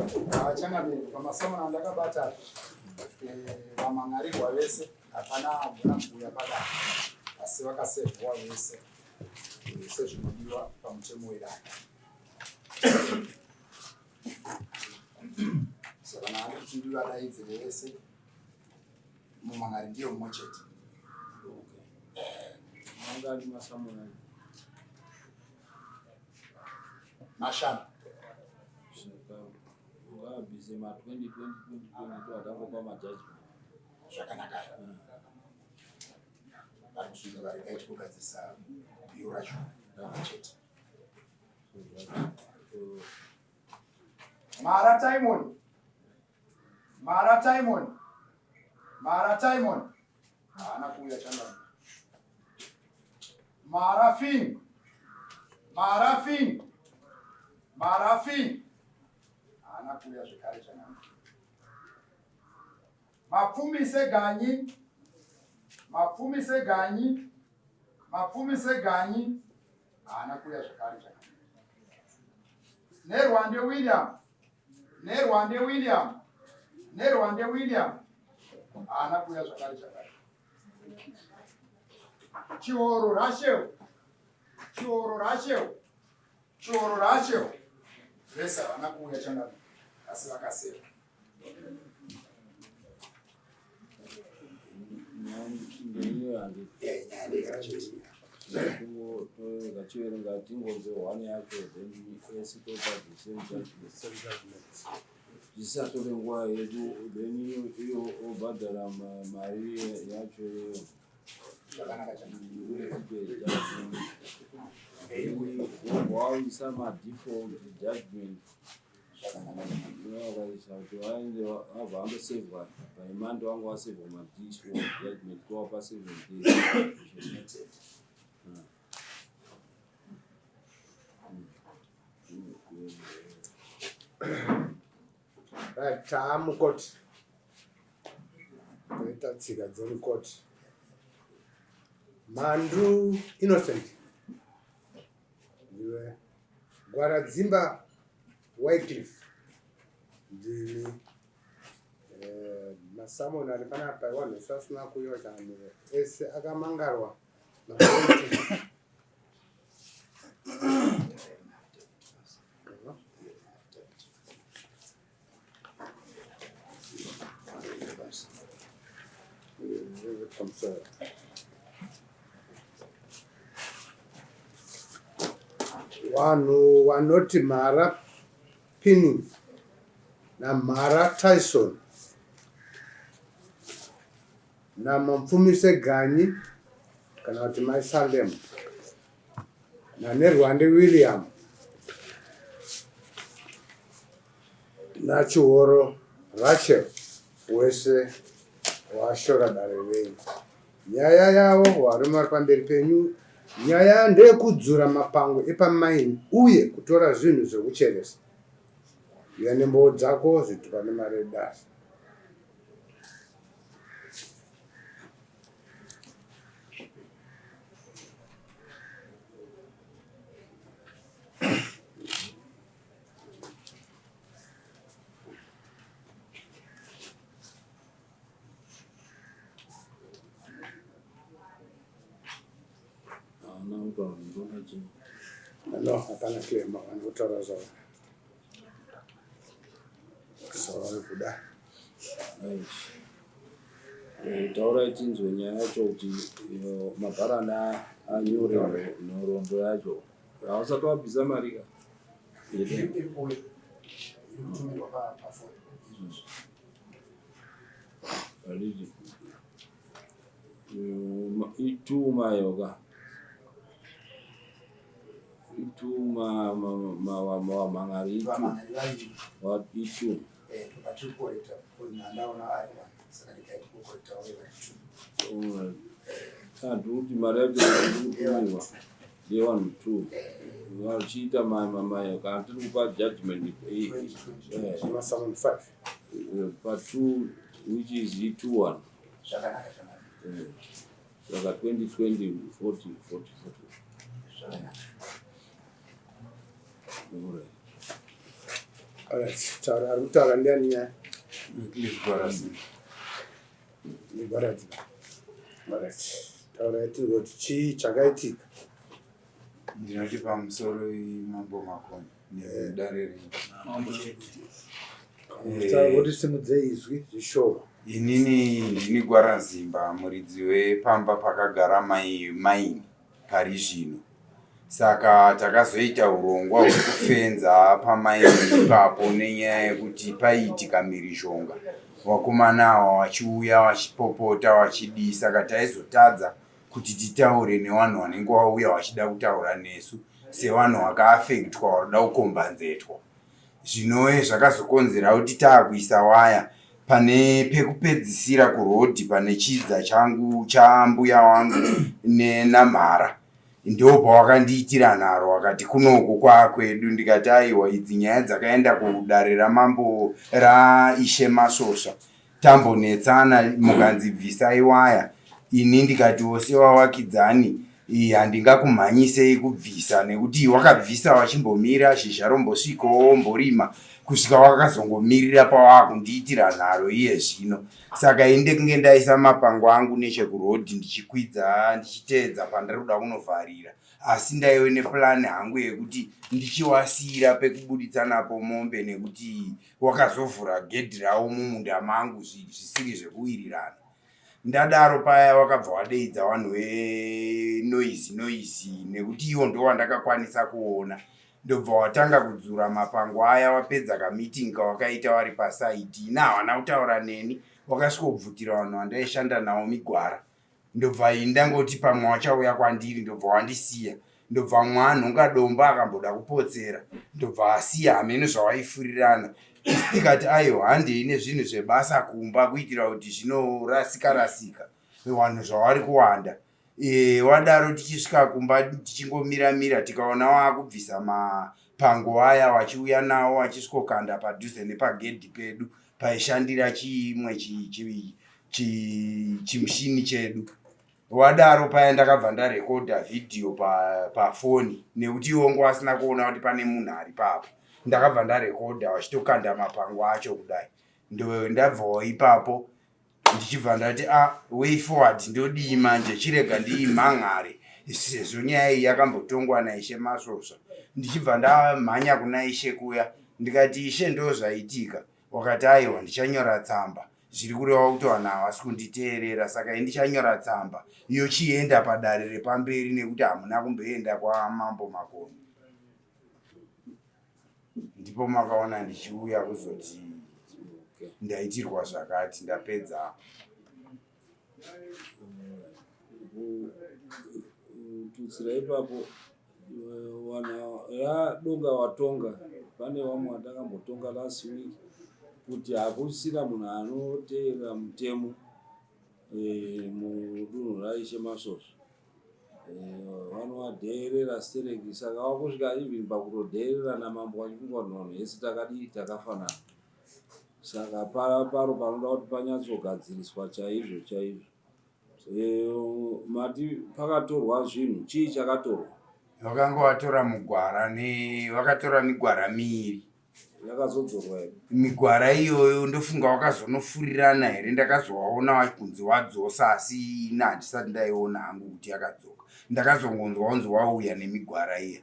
Changamire pamasamana ndakabata vamhangarirwa vese hapana agona kuuya pakati asi vakasevhwa vese sezvinodiwa pamutemo wedanda. Saka naani kuti ndivadaidzire vese mumhangari ndiyo mumwe chete. Mangani masamuna mashanu busy ma 2020 atango kwa majaji zvakanaka vari kusvika vari kaiti kugadzisa bhiyo racho chete. Mara Timon haana kuuya changani. Marafin haana kuuya zvekare changani. Mapfumi seganyi haana kuuya zvekare changani. Nerwande William haana kuuya zvakare chakare. Chihoro Rachel vese havana kuuya changani asi vakaseva. Gachiverenga tingonze one yacho then zvisatore nguva yedu then iyo obhadhara mari yacho waisa madefault judgment vakaisa kuti vaende vabva vandosevhwa paimando vangu vasevhwa madefault judgment kuvapa 7 days. taamukoti toita tsika dzemukoti. Mandu Innocent ndiwe Gwaradzimba Wycliffe ndini masamoni ari panapa vanhu vasina kuuya changamire ese akamangarwa vanhu vanoti Mhara Pinning naMhara Tyson naMapfumise Ganyi kana kuti Mai Salem naNerwande William naChihoro Rachel wese washora dare venyu. Nyaya yavo varume vari pamberi penyu nyaya ndeyekudzura mapango epamaini uye kutora zvinhu zvekucheresa. Iwe nemboo dzako zvitupa nemari yedasa. No, hapana klema wanotora zao. Sawa kuda. Taura tinzwe nyaya yacho kuti mabharana anyore nhoroondo yacho hausati wabvisa mari ka ituma yoga ituma mangari itu kuti mari yacho ikutumiwa ye1 2 vachiita mamayo kana tiri kupa judgment pa2 which is E21 saka 2020 40 40 40. Alright, taura ndiani ya? Nigwarazi. Alright. Taura yatiri kuti chii chakaitika? Ndinoti pamusoro Mambo Makoni nedare Mambo chete. Taura kuti simudzei izwi zvishoma. Inini ndini Gwarazimba, muridzi wepamba pakagara maini pari zvino. Saka takazoita urongwa hwekufenza pamaini ipapo nenyaya yekuti paiitika mhirizhonga. Vakomana vachiuya vachipopota vachidii, saka taizotadza kuti titaure nevanhu vanenge vauya vachida kutaura nesu sevanhu vakaafektwa varikuda kukombanzetwa. Zvinove zvakazokonzera kuti taakuisa waya pane pekupedzisira kurodhi pane chidza changu chambuya wangu nenamhara. Ndo pavakandiitira nharo vakati kunoko kwakwedu. Ndikati aiwa, idzi nyaya dzakaenda kudare ramambo raishe Masosva, tambonetsana mukanzibvisai waya. Ini ndikati sewavakidzani handingakumhanyisei kubvisa, nekuti wakabvisa wachimbomira zhizha rombosvikawo mborima kusvika wakazongomirira pavakundiitira nharo iye zvino. Saka inde kunge ndaisa mapango angu nechekurodhi ndichikwidza ndichiteedza pandari kuda kunovharira, asi ndaive nepurani hangu yekuti ndichiwasiyira pekubuditsa napo mombe, nekuti wakazovhura gedhi rawo mumunda mangu zvisiri zvekuwirirana. Ndadaro paya wakabva wadeidza vanhu venoizi nekuti iwo ndo wandakakwanisa kuona. Ndobva watanga kudzura mapango aya, wapedza kamitingi kawakaita wari pasaiti. Havana kutaura neni, wakasvikobvutira vanhu vandaishanda navo migwara. Ndobva ndangoti pamwe wachauya kwandiri, ndobva wandisiya. Ndobva mwanhonga domba akamboda kupotsera, ndobva asiya hamene zvawaifurirana. Tikati aiwa, handei nezvinhu zvebasa kumba kuitira kuti zvinorasika vanhu zvavari kuwanda. Wadaro tichisvika kumba tichingomira tikaona waakubvisa mapango aya wachiuya nawo wachisvikokanda padhuze nepagedhi pedu paishandira chimwe chimushini chedu. Wadaro paya ndakabva ndarekodha vhidhiyo pafoni, nekuti iwongo asina kuona kuti pane munhu ari papo. Ndakabva ndarekodha wachitokanda mapango acho kudai. Ndabvawo ipapo ndichibva ndati way forward ndodii manje, chirega ndiimhan'are sezvo nyaya iyi yakambotongwa naishe Masosva. Ndichibva ndamhanya kuna ishe kuya ndikati, ishe ndo zvaitika. Wakati aiwa, ndichanyora tsamba. Zviri kureva kuti vanhu havasi kunditeerera, saka ndichanyora tsamba yochienda padare repamberi, nekuti hamuna kumboenda kwaMambo Makoni. Ndipo makaona ndichiuya kuzoti ndaitirwa zvakati, ndapedza. Tutsira ipapo donga watonga, pane vamwe vandakambotonga last week, kuti hakusina munhu anoteerera mutemo mudunhu raishe Masosva. Vanovadheerera stereki, saka wakusvika even pakutodheerera namambo wachifunga kuti vanhu vese takadii takafanana. Saka paro panoda kuti panyatsogadziriswa chaizvo. Mati pakatorwa zvinhu, chii chakatorwa? Vakanga vatora vakatora migwara miiri. Yakazodzorwa here? Migwara iyoyo ndofunga wakazonofurirana here. Ndakazovaona kunzi wadzosa, asi ina handisati ndaiona hangu kuti yakadzoka. Ndakazongonzwa kunzi wauya nemigwara iya,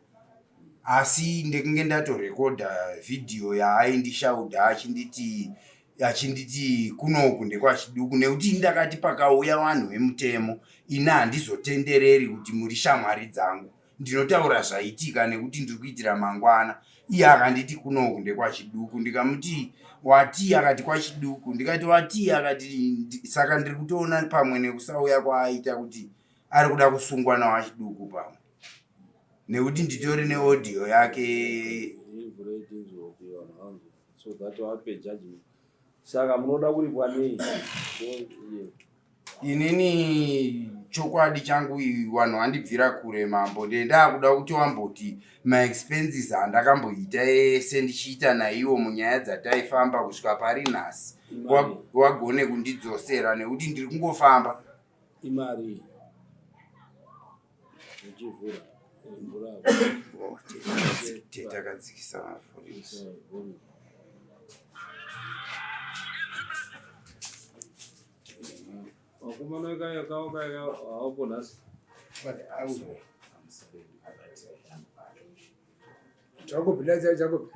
asi ndekunge ndatorekodha vhidhiyo yaaindishaudha achinditi kunoku ndekwachiduku, nekuti ndakati pakauya vanhu vemutemo ina handizotendereri kuti muri shamwari dzangu, ndinotaura zvaitika nekuti ndiri kuitira mangwana. Iye akanditi kunoku ndekwachiduku. Ndikamuti wati? Akati kwachiduku. Ndikati wati? Akati saka ndiri kutoona pamwe nekusauya kwaaita kuti ari kuda kusungwa nawachiduku pamwe, nekuti nditori neaudio yake. Saka munoda kuripwa nei? Inini chokwadi changu vanhu vandibvira kure mambo, ndendakuda kuti wamboti maexpenses handakamboita ese ndichiita naiwo munyaya dzataifamba kusvika pari nhasi, wagone kundidzosera, nekuti ndiri kungofamba. Imari Takadzikisa mafurisa. Manoika yakaoka hapo nasi. Jacob, let's say Jacob.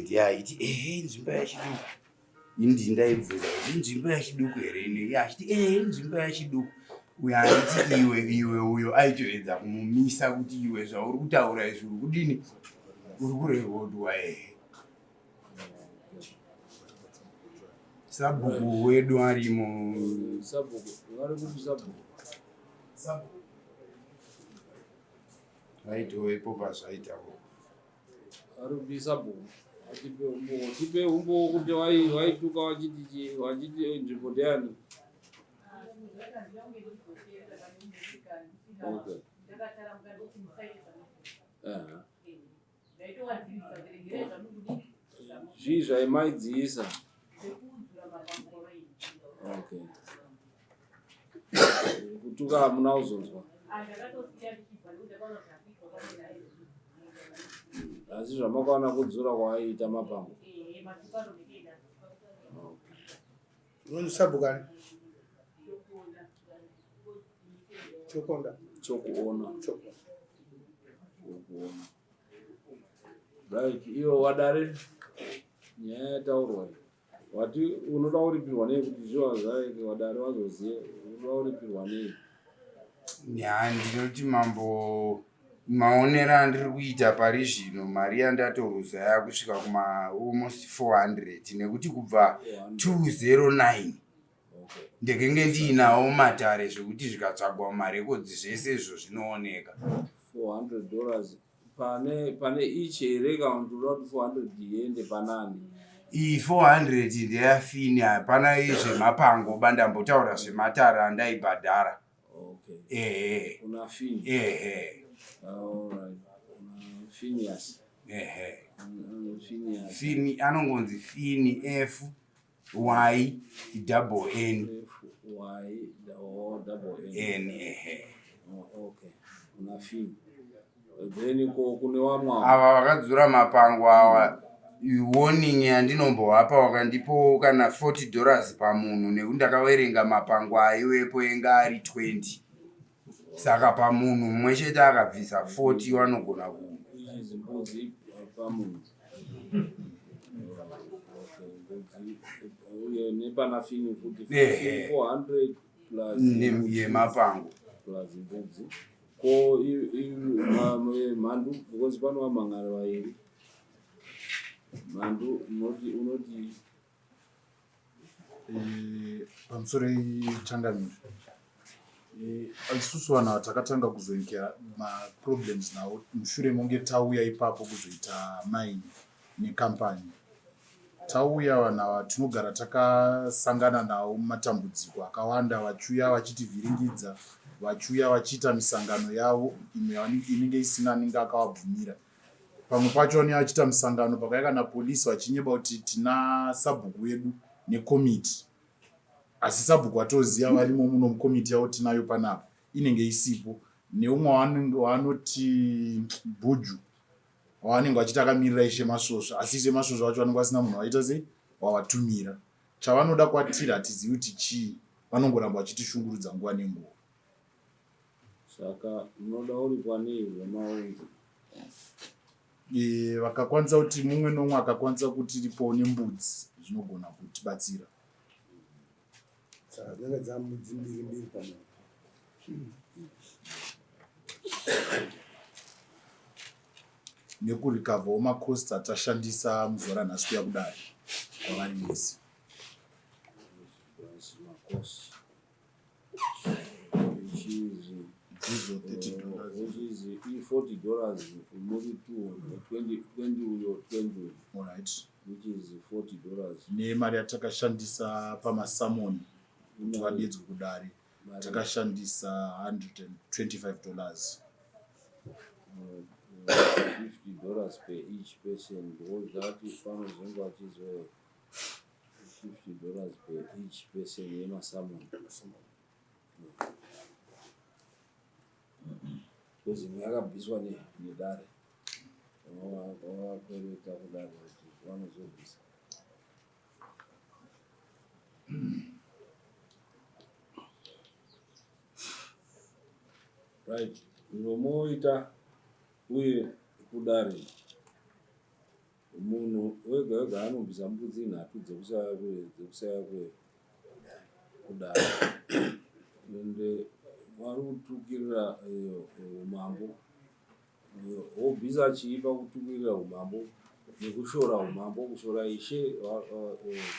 Ndiyaiti nzvimbo yachiduku indi ndaibvunza kuti nzvimbo yachiduku here ine achiti nzvimbo yachiduku uyo aiti iwe uyo aitoedza kumumisa kuti iwe zvauri kutaura izvi uri kudini uri kurekodwa sabhuku wedu arimo aitowepo pazvaitawo arubisa bo tipe umbo kuti waituka wachiti nzvimbo ndeyani. Okay. Zvii zvaimaidziisa. Okay. Kutuka hamuna kuzonzwa. Asi zvamakaona kudzura kwaiita mapango. Sabukani. Chokuona. Right, iyo wadare nyaya yataurwa. Wati unoda kuripirwa nei kuti zviwa zvaike wadare wazoziye unoda kuripirwa nei? Ndinoti maonero andiri kuita pari zvino mari yandatoruza yakusvika kuma almost 400 nekuti kubva 209 ndekenge ndiinawo matare zvekuti zvikatsvagwa marekodzi zvese izvo zvinooneka. $400 pane each account unoda 400 iende panani. Iyi 400 ndeyafini hapana zvemapango bandambotaura zvematare andaibhadhara. Okay. Una fini. Alright. Phineas. Fini anongonzi fini F Y double N. Okay. Una fini. Then kune wamwa. Ava vakadzura mapango awa warning yandinombohapa wakandipo kana $40 pamunhu nekuti ndakaverenga mapango aiwepo enga ari 20. Saka pamunhu mumwe chete akabvisa 40 wanogona kuzimbudzi pamunhu. Uye nepana fini futi 400 plus yemapango plus zimbudzi. Ko mhandu because pano vamangara vairi. Mhandu unoti pamusoro ichangamiro isusu vanhu takatanga kuzoita maproblems nawo mushure monge tauya ipapo kuzoita maini nekampani. Tauya vanhu ava tinogara takasangana nawo mumatambudziko akawanda, vachiuya vachitivhiringidza, vachiuya vachiita misangano yavo imwe inenge isina anenge akavabvumira. Pamwe pacho vanenge vachiita misangano pakauya kana polisi vachinyeba kuti tina sabhuku wedu nekomiti, asi sabhuku watoziva varimo muno mukomiti yavo tinayo panapa inenge isipo, neumwe waanoti bhuju wavanenge vachiti akamirira ishe masvosva, asi ishe masvosva vacho vanenge vasina munhu waita sei wavatumira. Chavanoda kwatiri hatizivi kuti chii, vanongoramba vachitishungurudza nguva nenguva. Saka unoda uri kwanei wemaunzi? Vakakwanisa kuti mumwe nomwe akakwanisa kuti ripo nembudzi zvinogona kutibatsira. Saka dzinenge dzambudzi mbiri pano. Nekurikavhawo makosti atashandisa muzora nhasi kuya kudai kwavari vese. izo $30. Which is $40 muri 20 uyo 20, Alright. which is $40. Nemari yatakashandisa pamasamoni kuti vadedzwe kudare takashandisa $125. $50 per each person, because that is panozonge vachizoe $50 per each person yemasamoni. Because imwe yakabviswa nedare vavakwereta kudare kuti vanozobvisa. Right, zvinomoita uye kudare munhu wega wega anobvisa mbudzi 3 dzekusaya kudare. Ende vari kutukirira umambo, wobvisa chii pakutukirira umambo nekushora umambo, kushora ishe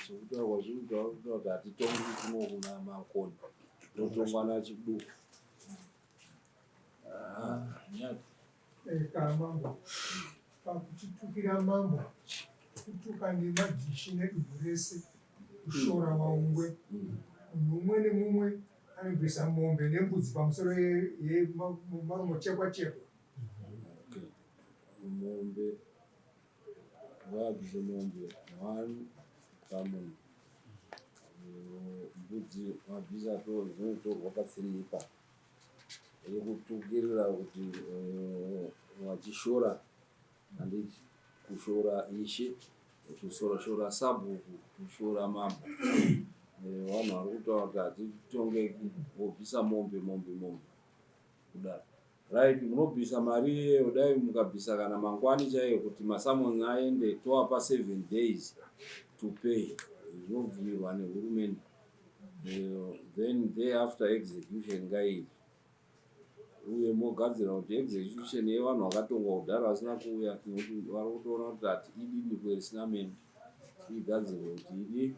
sekutaurwa zvinoita kuti hatitongi kuno kuna Makoni, totongwa nachiduku. Mambo pakuchitukira mambo kutuka nemadzishi nedubu rese kushora waungwe munhu umwe nemumwe anobvisa mombe nembudzi pamusoro yemarumo chekwa chekwa. Mombe vabvise mombe 1 pamunhu, mbudzi mabvisa zvinotorwa pa3 yekutukirira kuti wachishora handiti kushora ishe, kushora sabhuku, kushora mambo. Vanhu vari kutaura kuti hatitongeki, wobvisa mombe kudaro. Right, munobvisa mari iyeyo, dai mukabvisa kana mangwani chaiyo kuti masamoni aende, tovapa 7 days to pay, zvinobvumirwa nehurumende. Then day after execution ngaive, uye mogadzira kuti execution yevanhu vakatongwa kudhara vasina kuuya, nekuti vari kutoona kuti hati idiniko risina meno, igadzirwe kuti idi.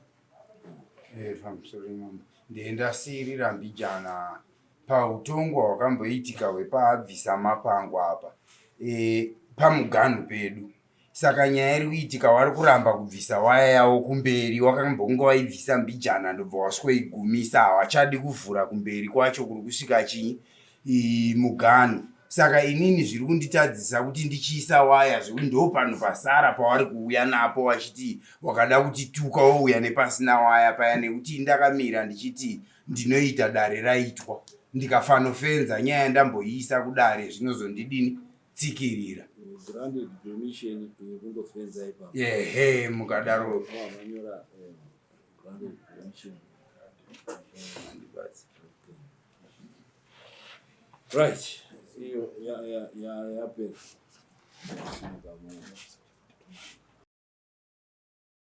Pamusoro imomo ndendasirira mbijana pautongwa hwakamboitika hwepaabvisa mapango apa pamuganhu pedu. Saka nyaya iri kuitika wari kuramba kubvisa waya yawo kumberi, wakambonge waibvisa mbijana ndobva wasweigumisa, hawachadi kuvhura kumberi kwacho kuri kusvika chii muganhu. Saka inini zviri kunditadzisa kuti ndichiisa waya zvekuti ndo pano pasara pawari kuuya napo wachiti wakada kuti tuka wouya nepasina waya paya, nekuti ndakamira ndichiti ndinoita dare raitwa ndikafanofenza nyaya yandamboiisa kudare zvinozondidini tsikirira. Granted permission kundofenza ipapo. Ehe, mukadaro Vanyora granted permission. Right. Iyo yapera.